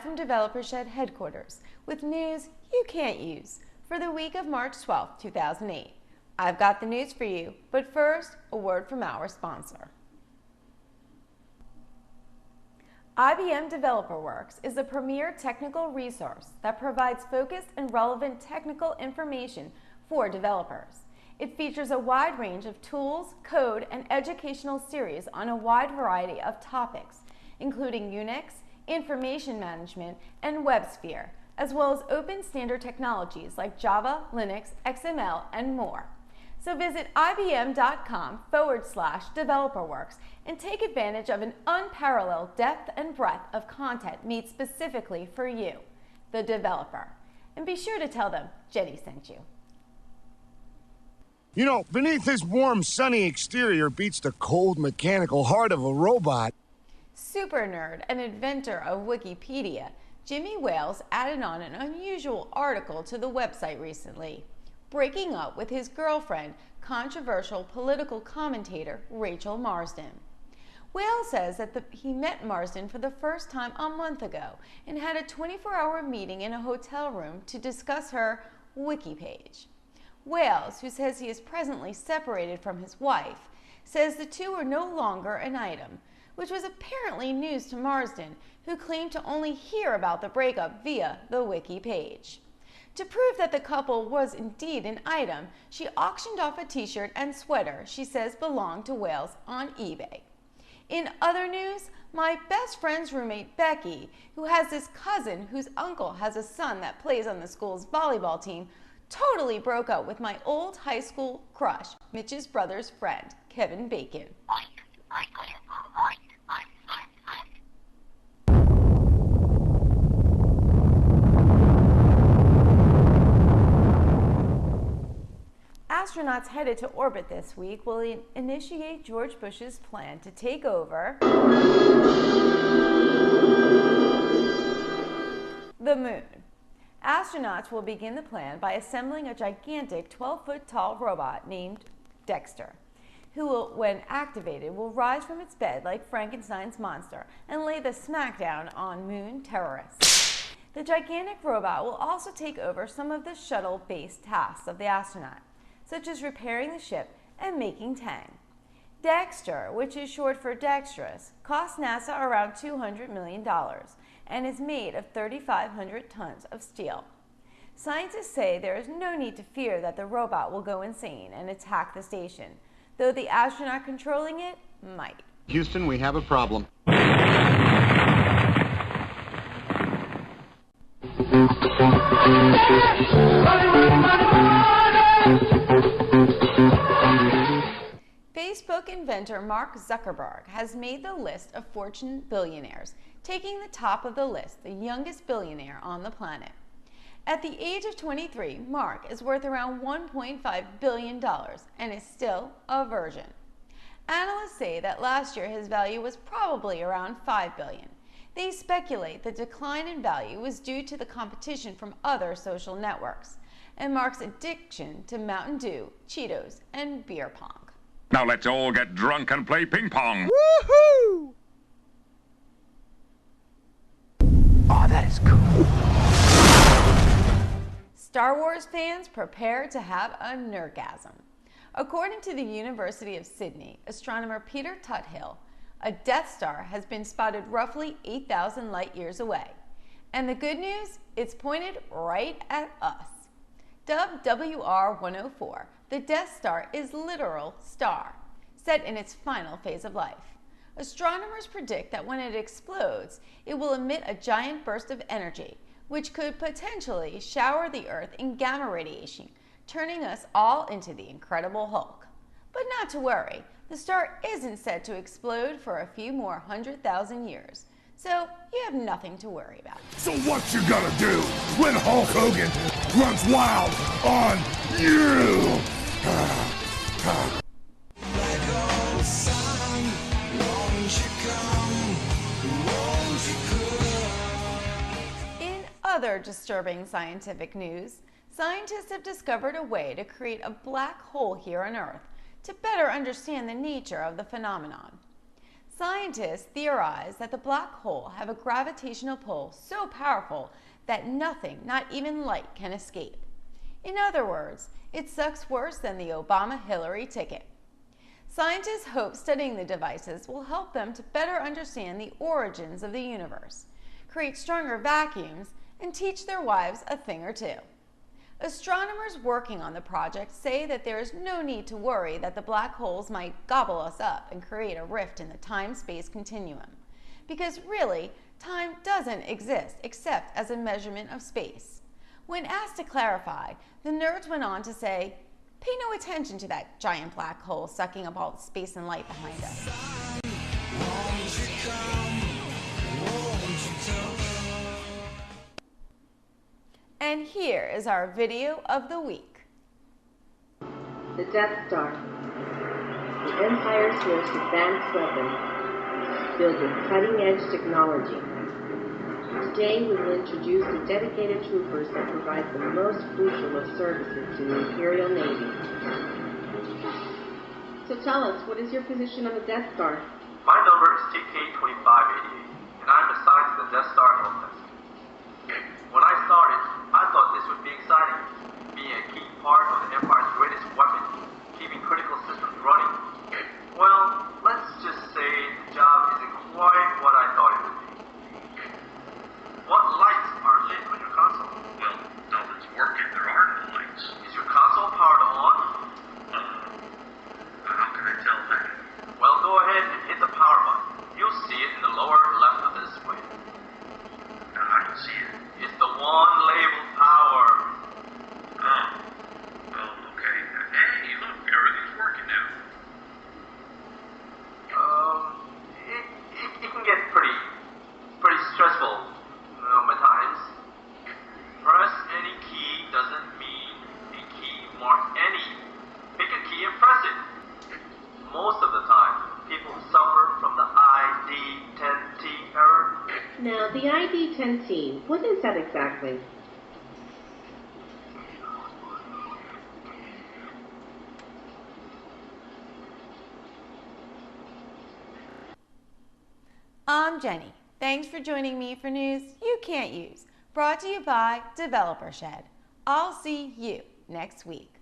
from Developer Shed headquarters with news you can't use for the week of March 12, 2008. I've got the news for you, but first, a word from our sponsor. IBM DeveloperWorks is a premier technical resource that provides focused and relevant technical information for developers. It features a wide range of tools, code, and educational series on a wide variety of topics, including Unix, information management, and WebSphere, as well as open standard technologies like Java, Linux, XML, and more. So visit ibm.com/developerworks and take advantage of an unparalleled depth and breadth of content made specifically for you, the developer. And be sure to tell them Jenny sent you. You know, beneath this warm, sunny exterior beats the cold, mechanical heart of a robot. Super nerd and inventor of Wikipedia, Jimmy Wales added on an unusual article to the website recently, breaking up with his girlfriend, controversial political commentator Rachel Marsden. Wales says that he met Marsden for the first time a month ago and had a 24-hour meeting in a hotel room to discuss her wiki page. Wales, who says he is presently separated from his wife, says the two are no longer an item, which was apparently news to Marsden, who claimed to only hear about the breakup via the wiki page. To prove that the couple was indeed an item, she auctioned off a t-shirt and sweater she says belonged to Wales on eBay. In other news, my best friend's roommate Becky, who has this cousin whose uncle has a son that plays on the school's volleyball team, totally broke up with my old high school crush, Mitch's brother's friend, Kevin Bacon. Astronauts headed to orbit this week will initiate George Bush's plan to take over the moon. Astronauts will begin the plan by assembling a gigantic 12-foot-tall robot named Dexter, who will, when activated, will rise from its bed like Frankenstein's monster and lay the smackdown on moon terrorists. The gigantic robot will also take over some of the shuttle-based tasks of the astronaut, such as repairing the ship and making Tang. Dexter, which is short for dexterous, cost NASA around $200 million and is made of 3,500 tons of steel. Scientists say there is no need to fear that the robot will go insane and attack the station, though the astronaut controlling it might. Houston, we have a problem. Facebook inventor Mark Zuckerberg has made the list of Fortune billionaires, taking the top of the list, the youngest billionaire on the planet. At the age of 23, Mark is worth around $1.5 billion and is still a virgin. Analysts say that last year his value was probably around $5 billion. They speculate the decline in value was due to the competition from other social networks and Mark's addiction to Mountain Dew, Cheetos, and beer pong. Now let's all get drunk and play ping pong. Woohoo! Oh, that is cool. Star Wars fans prepare to have a nerdgasm. According to the University of Sydney, astronomer Peter Tuthill, a Death Star has been spotted roughly 8,000 light years away. And the good news, it's pointed right at us. Dubbed WR-104, the Death Star is literal star, set in its final phase of life. Astronomers predict that when it explodes, it will emit a giant burst of energy, which could potentially shower the Earth in gamma radiation, turning us all into the Incredible Hulk. But not to worry, the star isn't set to explode for a few more 100,000 years, so you have nothing to worry about. So what you gonna do when Hulk Hogan runs wild on you? In other disturbing scientific news, scientists have discovered a way to create a black hole here on Earth to better understand the nature of the phenomenon. Scientists theorize that the black hole have a gravitational pull so powerful that nothing, not even light, can escape. In other words, it sucks worse than the Obama-Hillary ticket. Scientists hope studying the devices will help them to better understand the origins of the universe, create stronger vacuums, and teach their wives a thing or two. Astronomers working on the project say that there is no need to worry that the black holes might gobble us up and create a rift in the time-space continuum, because really, time doesn't exist except as a measurement of space. When asked to clarify, the nerds went on to say, "Pay no attention to that giant black hole sucking up all the space and light behind us." And here is our video of the week. The Death Star, the Empire's most advanced weapon, filled with cutting-edge technology. Today we will introduce the dedicated troopers that provide the most crucial of services to the Imperial Navy. So tell us, what is your position on the Death Star? My number is TK2588, and I'm assigned to the Death Star help desk. When I started, I thought this would be exciting, being a key part of the Empire's greatest weapon, keeping critical systems running. Well, let's just say the job isn't quite what I thought it would be. What lights are lit on your console? Well, nothing's working. There are no lights. Is your console powered on? How can I tell that? Well, go ahead and hit the power button. You'll see it in the lower left of the display. No, I don't see it. It's the one labeled power. Oh, okay. Hey, look, everything's working now. It can get pretty stressful at times. Press any key doesn't mean a key marks any. Pick a key and press it. Most of the time, people suffer from the ID10T error. Now, the ID10T, what is that exactly? I'm Jenny. Thanks for joining me for news you can't use. Brought to you by Developer Shed. I'll see you next week.